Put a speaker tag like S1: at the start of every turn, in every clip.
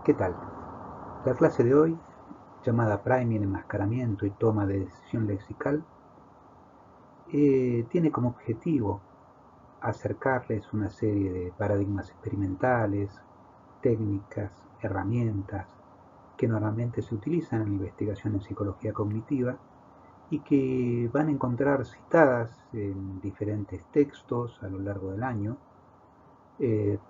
S1: ¿Qué tal? La clase de hoy, llamada Priming, enmascaramiento y toma de decisión lexical, tiene como objetivo acercarles una serie de paradigmas experimentales, técnicas, herramientas que normalmente se utilizan en la investigación en psicología cognitiva y que van a encontrar citadas en diferentes textos a lo largo del año,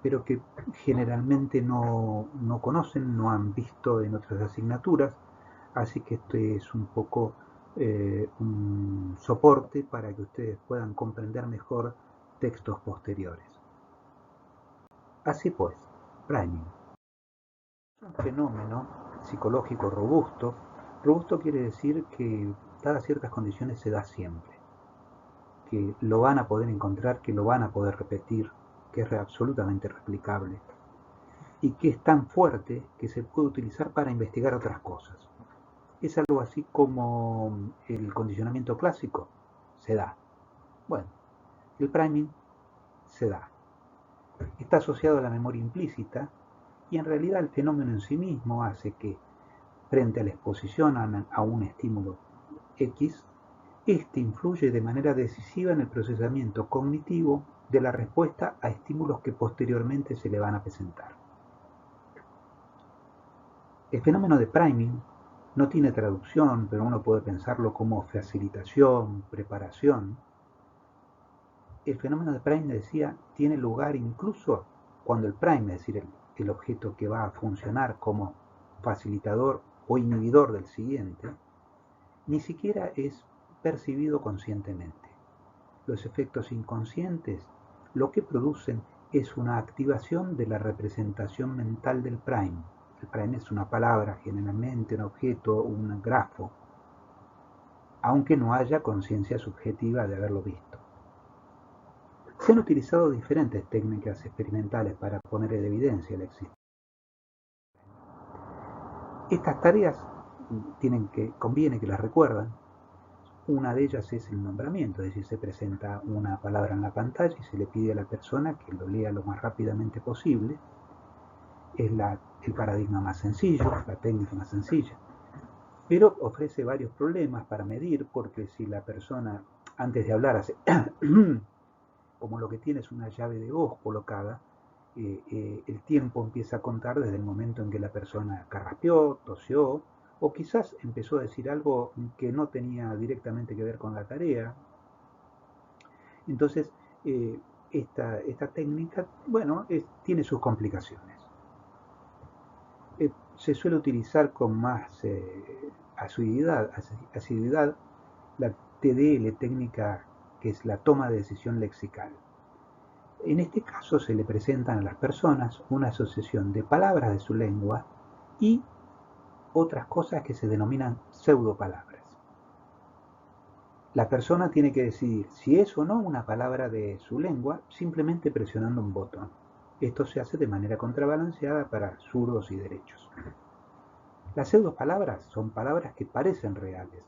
S1: pero que generalmente no conocen, no han visto en otras asignaturas, así que este es un poco un soporte para que ustedes puedan comprender mejor textos posteriores. Así pues, priming es un fenómeno psicológico robusto. Robusto quiere decir que dadas ciertas condiciones se da siempre, que lo van a poder encontrar, que lo van a poder repetir, que es absolutamente replicable y que es tan fuerte que se puede utilizar para investigar otras cosas. Es algo así como el condicionamiento clásico, se da. Bueno, el priming se da. Está asociado a la memoria implícita y en realidad el fenómeno en sí mismo hace que, frente a la exposición a un estímulo X, este influye de manera decisiva en el procesamiento cognitivo de la respuesta a estímulos que posteriormente se le van a presentar. El fenómeno de priming no tiene traducción, pero uno puede pensarlo como facilitación, preparación. El fenómeno de priming, decía, tiene lugar incluso cuando el prime, es decir, el objeto que va a funcionar como facilitador o inhibidor del siguiente, ni siquiera es percibido conscientemente. Los efectos inconscientes lo que producen es una activación de la representación mental del prime. El prime es una palabra, generalmente un objeto, un grafo, aunque no haya conciencia subjetiva de haberlo visto. Se han utilizado diferentes técnicas experimentales para poner en evidencia la existencia. Estas tareas conviene que las recuerden. Una de ellas es el nombramiento, es decir, se presenta una palabra en la pantalla y se le pide a la persona que lo lea lo más rápidamente posible. Es el paradigma más sencillo, la técnica más sencilla, pero ofrece varios problemas para medir, porque si la persona antes de hablar hace como lo que tiene es una llave de voz colocada, el tiempo empieza a contar desde el momento en que la persona carraspeó, tosió, o quizás empezó a decir algo que no tenía directamente que ver con la tarea. Entonces, esta técnica, bueno, tiene sus complicaciones. Se suele utilizar con más asiduidad la TDL, técnica que es la toma de decisión lexical. En este caso se le presentan a las personas una asociación de palabras de su lengua y otras cosas que se denominan pseudopalabras. La persona tiene que decidir si es o no una palabra de su lengua simplemente presionando un botón. Esto se hace de manera contrabalanceada para zurdos y derechos. Las pseudopalabras son palabras que parecen reales,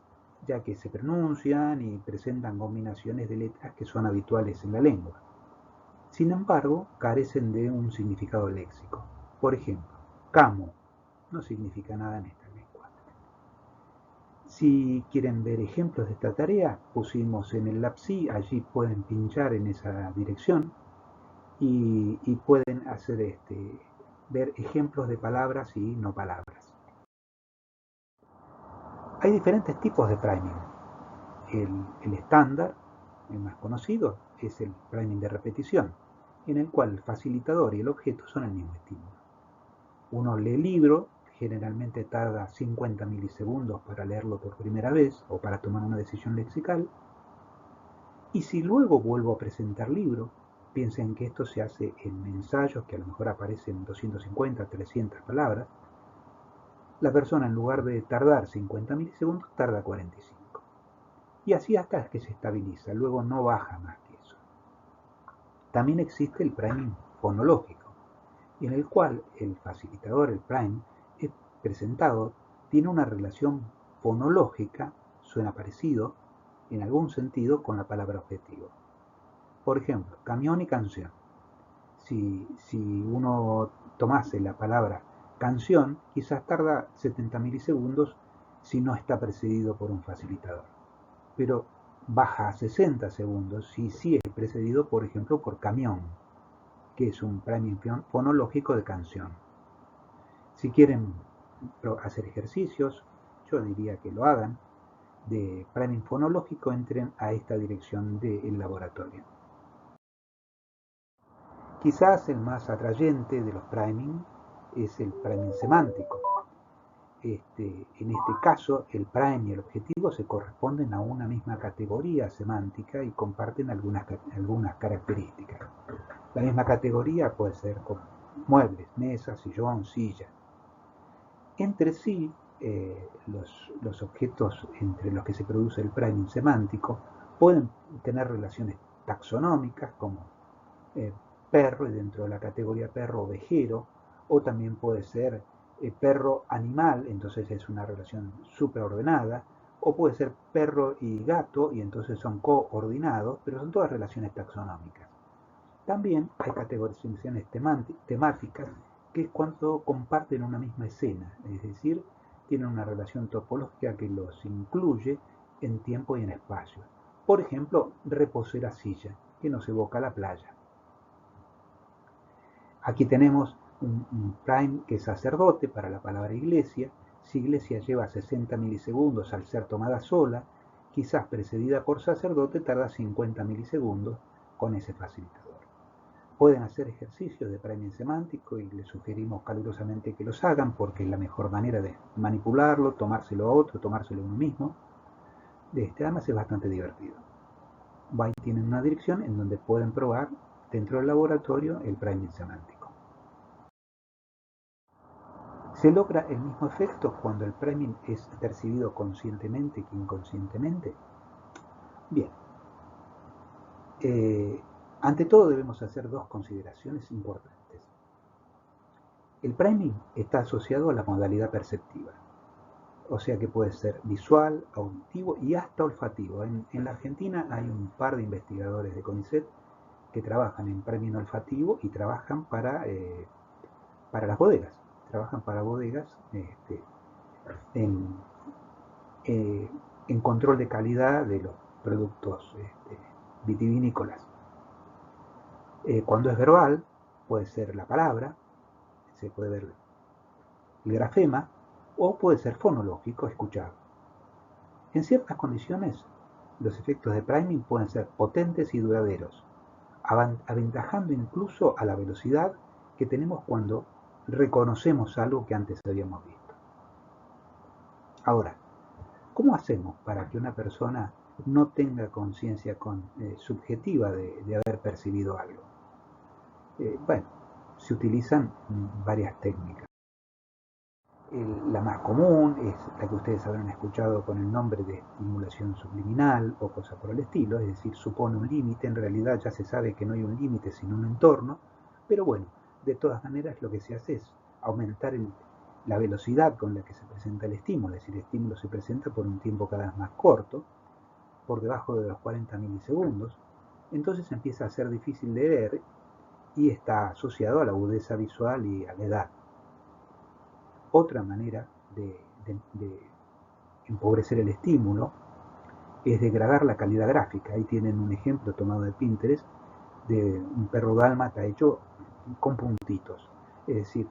S1: ya que se pronuncian y presentan combinaciones de letras que son habituales en la lengua. Sin embargo, carecen de un significado léxico. Por ejemplo, camo no significa nada en esta lengua. Si quieren ver ejemplos de esta tarea, pusimos en el Lapsi, allí pueden pinchar en esa dirección y pueden hacer ver ejemplos de palabras y no palabras. Hay diferentes tipos de priming. El estándar, el más conocido, es el priming de repetición, en el cual el facilitador y el objeto son el mismo estímulo. Uno lee el libro, generalmente tarda 50 milisegundos para leerlo por primera vez o para tomar una decisión lexical, y si luego vuelvo a presentar libro, piensen que esto se hace en ensayos que a lo mejor aparecen 250, 300 palabras, la persona en lugar de tardar 50 milisegundos tarda 45. Y así hasta que se estabiliza, luego no baja más que eso. También existe el priming fonológico, en el cual el facilitador, el prime, es presentado, tiene una relación fonológica, suena parecido, en algún sentido, con la palabra objetivo. Por ejemplo, camión y canción. Si uno tomase la palabra canción quizás tarda 70 milisegundos si no está precedido por un facilitador, pero baja a 60 segundos si sí es precedido, por ejemplo, por camión, que es un priming fonológico de canción. Si quieren hacer ejercicios, yo diría que lo hagan, de priming fonológico, entren a esta dirección del laboratorio. Quizás el más atrayente de los priming es el priming semántico. En este caso, el prime y el objetivo se corresponden a una misma categoría semántica y comparten algunas características. La misma categoría puede ser como muebles, mesa, sillón, silla. Entre sí, los objetos entre los que se produce el priming semántico pueden tener relaciones taxonómicas como perro, y dentro de la categoría perro, ovejero, o también puede ser perro animal, entonces es una relación supraordenada, o puede ser perro y gato, y entonces son coordinados, pero son todas relaciones taxonómicas. También hay categorizaciones temáticas, que es cuando comparten una misma escena, es decir, tienen una relación topológica que los incluye en tiempo y en espacio. Por ejemplo, reposera silla, que nos evoca la playa. Aquí tenemos un prime que es sacerdote para la palabra iglesia. Si iglesia lleva 60 milisegundos al ser tomada sola, quizás precedida por sacerdote tarda 50 milisegundos con ese facilitador. Pueden hacer ejercicios de priming semántico y les sugerimos calurosamente que los hagan porque es la mejor manera de manipularlo, tomárselo a otro, tomárselo a uno mismo. Además es bastante divertido. Ahí tienen una dirección en donde pueden probar dentro del laboratorio el priming semántico. ¿Se logra el mismo efecto cuando el priming es percibido conscientemente que inconscientemente? Bien. Ante todo debemos hacer dos consideraciones importantes. El priming está asociado a la modalidad perceptiva, o sea que puede ser visual, auditivo y hasta olfativo. En la Argentina hay un par de investigadores de CONICET que trabajan en priming olfativo y trabajan para las bodegas. Trabajan para bodegas en control de calidad de los productos vitivinícolas. Cuando es verbal, puede ser la palabra, se puede ver el grafema, o puede ser fonológico, escuchado. En ciertas condiciones, los efectos de priming pueden ser potentes y duraderos, aventajando incluso a la velocidad que tenemos cuando reconocemos algo que antes habíamos visto. Ahora, ¿cómo hacemos para que una persona no tenga conciencia subjetiva de haber percibido algo? Bueno, se utilizan varias técnicas. La más común es la que ustedes habrán escuchado con el nombre de estimulación subliminal o cosa por el estilo, es decir, supone un límite, en realidad ya se sabe que no hay un límite sino un entorno, pero bueno, de todas maneras lo que se hace es aumentar la velocidad con la que se presenta el estímulo, es decir, el estímulo se presenta por un tiempo cada vez más corto, por debajo de los 40 milisegundos, entonces empieza a ser difícil de ver y está asociado a la agudeza visual y a la edad. Otra manera de empobrecer el estímulo es degradar la calidad gráfica. Ahí tienen un ejemplo tomado de Pinterest de un perro dálmata hecho con puntitos. Es decir,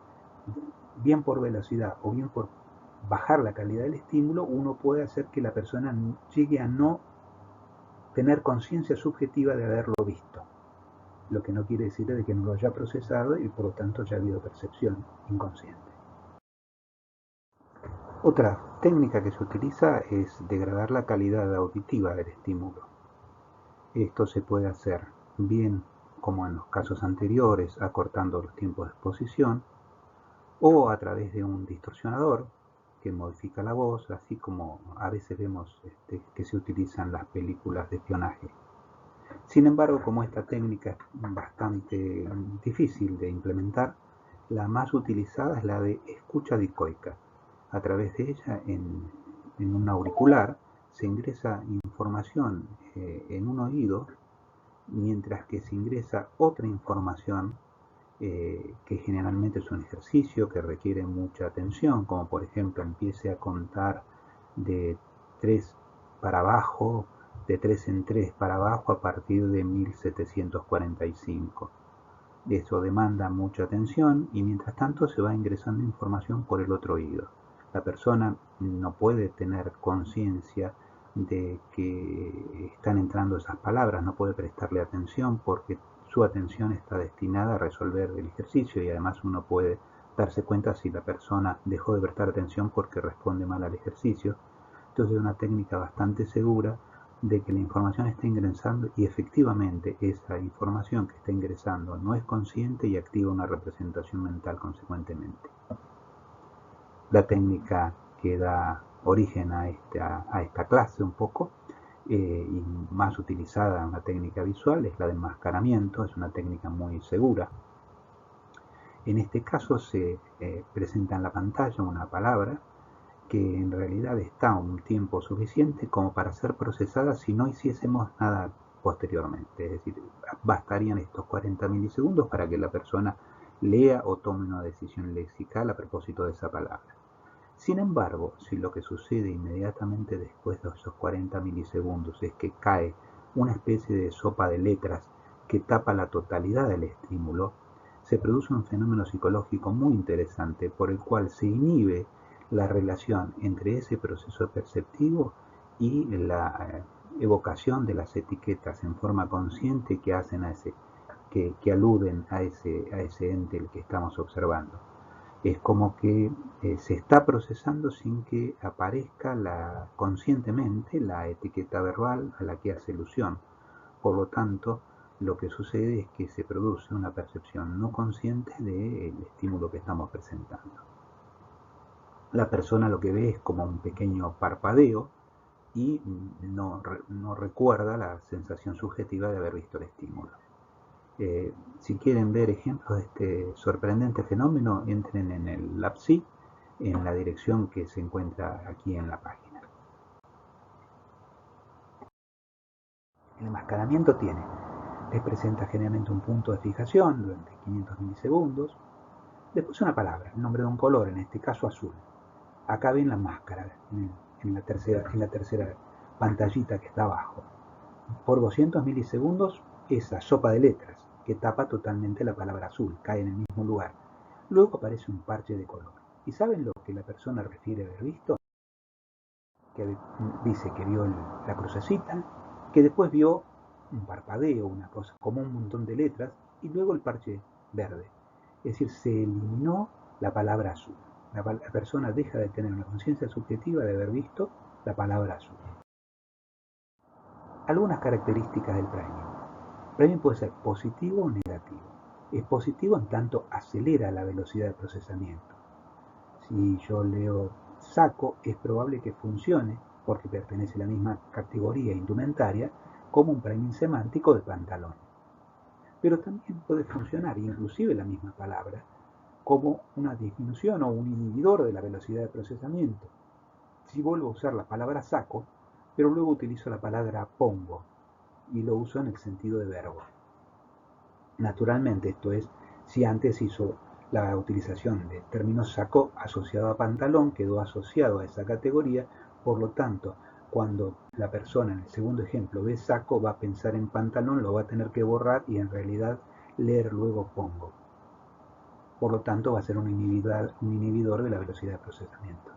S1: bien por velocidad o bien por bajar la calidad del estímulo, uno puede hacer que la persona llegue a no tener conciencia subjetiva de haberlo visto. Lo que no quiere decir de que no lo haya procesado y por lo tanto haya habido percepción inconsciente. Otra técnica que se utiliza es degradar la calidad auditiva del estímulo. Esto se puede hacer bien, como en los casos anteriores, acortando los tiempos de exposición, o a través de un distorsionador que modifica la voz, así como a veces vemos que se utilizan las películas de espionaje. Sin embargo, como esta técnica es bastante difícil de implementar, la más utilizada es la de escucha dicoica. A través de ella, en un auricular, se ingresa información en un oído, mientras que se ingresa otra información que generalmente es un ejercicio que requiere mucha atención, como por ejemplo empiece a contar de 3 para abajo, de 3 en 3 para abajo a partir de 1745. Eso demanda mucha atención y mientras tanto se va ingresando información por el otro oído. La persona no puede tener conciencia de que están entrando esas palabras, no puede prestarle atención porque su atención está destinada a resolver el ejercicio y además uno puede darse cuenta si la persona dejó de prestar atención porque responde mal al ejercicio. Entonces es una técnica bastante segura de que la información está ingresando y efectivamente esa información que está ingresando no es consciente y activa una representación mental consecuentemente. La técnica que da origen a esta clase un poco y más utilizada, una técnica visual, es la del enmascaramiento, es una técnica muy segura. En este caso se presenta en la pantalla una palabra que en realidad está un tiempo suficiente como para ser procesada si no hiciésemos nada posteriormente. Es decir, bastarían estos 40 milisegundos para que la persona lea o tome una decisión lexical a propósito de esa palabra. Sin embargo, si lo que sucede inmediatamente después de esos 40 milisegundos es que cae una especie de sopa de letras que tapa la totalidad del estímulo, se produce un fenómeno psicológico muy interesante por el cual se inhibe la relación entre ese proceso perceptivo y la evocación de las etiquetas en forma consciente que hacen que aluden a ese ente el que estamos observando. Es como que se está procesando sin que aparezca conscientemente la etiqueta verbal a la que hace alusión. Por lo tanto, lo que sucede es que se produce una percepción no consciente del estímulo que estamos presentando. La persona lo que ve es como un pequeño parpadeo y no recuerda la sensación subjetiva de haber visto el estímulo. Si quieren ver ejemplos de este sorprendente fenómeno, entren en el LabSI, en la dirección que se encuentra aquí en la página. El enmascaramiento les presenta generalmente un punto de fijación durante 500 milisegundos, después una palabra, el nombre de un color, en este caso azul. Acá ven la máscara en la tercera pantallita que está abajo. Por 200 milisegundos, esa sopa de letras que tapa totalmente la palabra azul cae en el mismo lugar. Luego aparece un parche de color. ¿Y saben lo que la persona refiere haber visto? Que dice que vio la crucecita, que después vio un parpadeo, una cosa, como un montón de letras, y luego el parche verde. Es decir, se eliminó la palabra azul. La persona deja de tener una conciencia subjetiva de haber visto la palabra azul. Algunas características del priming. El priming puede ser positivo o negativo. Es positivo en tanto acelera la velocidad de procesamiento. Si yo leo saco, es probable que funcione, porque pertenece a la misma categoría indumentaria, como un priming semántico de pantalón. Pero también puede funcionar, inclusive la misma palabra, como una disminución o un inhibidor de la velocidad de procesamiento. Si vuelvo a usar la palabra saco, pero luego utilizo la palabra pongo y lo uso en el sentido de verbo. Naturalmente, esto es, si antes hizo la utilización del término saco asociado a pantalón, quedó asociado a esa categoría, por lo tanto, cuando la persona en el segundo ejemplo ve saco, va a pensar en pantalón, lo va a tener que borrar y en realidad leer luego pongo. Por lo tanto, va a ser un inhibidor de la velocidad de procesamiento.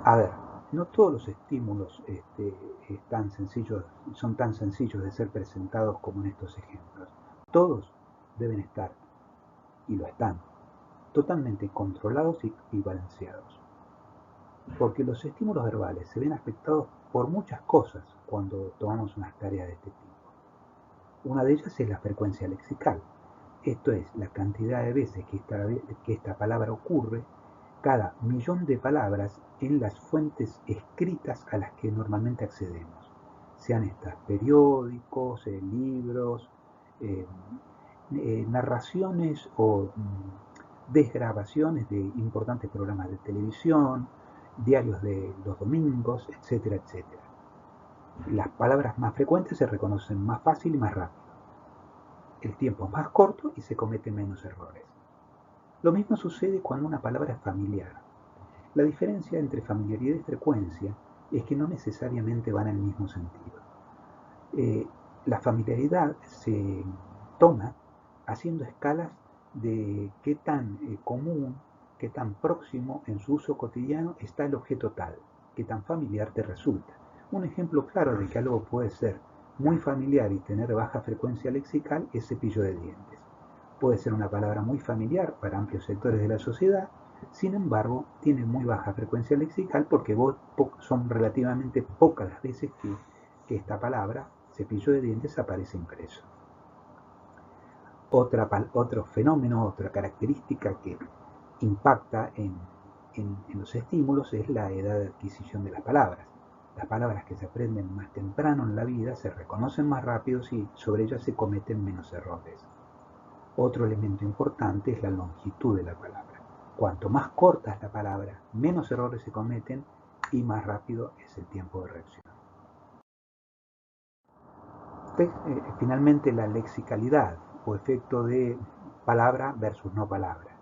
S1: A ver, no todos los estímulos son tan sencillos de ser presentados como en estos ejemplos. Todos deben estar, y lo están, totalmente controlados y balanceados. Porque los estímulos verbales se ven afectados por muchas cosas cuando tomamos unas tareas de este tipo. Una de ellas es la frecuencia lexical. Esto es, la cantidad de veces que esta palabra ocurre cada millón de palabras en las fuentes escritas a las que normalmente accedemos, sean estas periódicos, libros, narraciones o desgrabaciones de importantes programas de televisión, diarios de los domingos, etcétera, etcétera. Las palabras más frecuentes se reconocen más fácil y más rápido. el tiempo es más corto y se cometen menos errores. Lo mismo sucede cuando una palabra es familiar. La diferencia entre familiaridad y frecuencia es que no necesariamente van en el mismo sentido. La familiaridad se toma haciendo escalas de qué tan común, qué tan próximo en su uso cotidiano está el objeto tal, qué tan familiar te resulta. Un ejemplo claro de que algo puede ser muy familiar y tener baja frecuencia lexical es cepillo de dientes. Puede ser una palabra muy familiar para amplios sectores de la sociedad, sin embargo, tiene muy baja frecuencia lexical porque son relativamente pocas las veces que esta palabra, cepillo de dientes, aparece impreso. Otro fenómeno, otra característica que impacta en los estímulos es la edad de adquisición de las palabras. Las palabras que se aprenden más temprano en la vida se reconocen más rápido y sobre ellas se cometen menos errores. Otro elemento importante es la longitud de la palabra. Cuanto más corta es la palabra, menos errores se cometen y más rápido es el tiempo de reacción. Finalmente, la lexicalidad o efecto de palabra versus no palabra.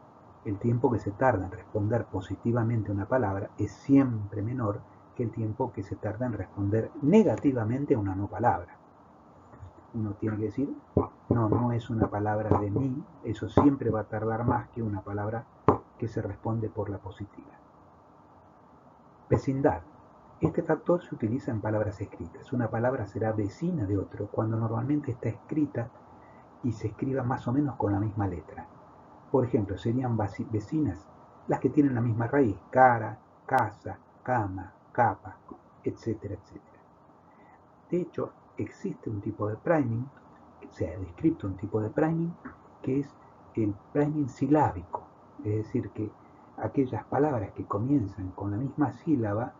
S1: El tiempo que se tarda en responder positivamente a una palabra es siempre menor que el tiempo que se tarda en responder negativamente a una no palabra. Uno tiene que decir, no es una palabra de mí, eso siempre va a tardar más que una palabra que se responde por la positiva. Vecindad. Este factor se utiliza en palabras escritas. Una palabra será vecina de otro cuando normalmente está escrita y se escriba más o menos con la misma letra. Por ejemplo, serían vecinas las que tienen la misma raíz, cara, casa, cama, capa, etcétera, etcétera. De hecho, existe un tipo de priming, se ha descrito un tipo de priming, que es el priming silábico, es decir, que aquellas palabras que comienzan con la misma sílaba,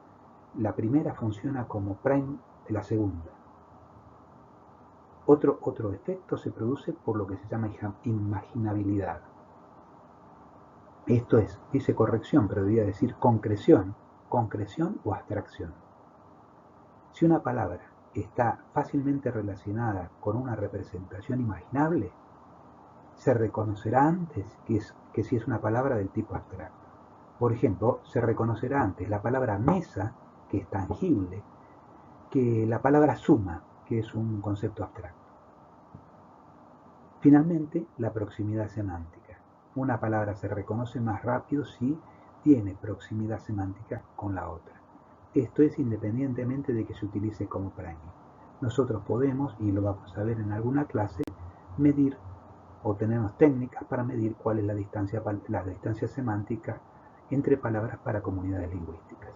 S1: la primera funciona como prime de la segunda. Otro efecto se produce por lo que se llama imaginabilidad. Esto es, dice corrección, pero debería decir concreción o abstracción. Si una palabra está fácilmente relacionada con una representación imaginable, se reconocerá antes que si es una palabra del tipo abstracto. Por ejemplo, se reconocerá antes la palabra mesa, que es tangible, que la palabra suma, que es un concepto abstracto. Finalmente, la proximidad semántica. Una palabra se reconoce más rápido si tiene proximidad semántica con la otra. Esto es independientemente de que se utilice como priming. Nosotros podemos, y lo vamos a ver en alguna clase, medir o tenemos técnicas para medir cuál es la distancia semántica entre palabras para comunidades lingüísticas.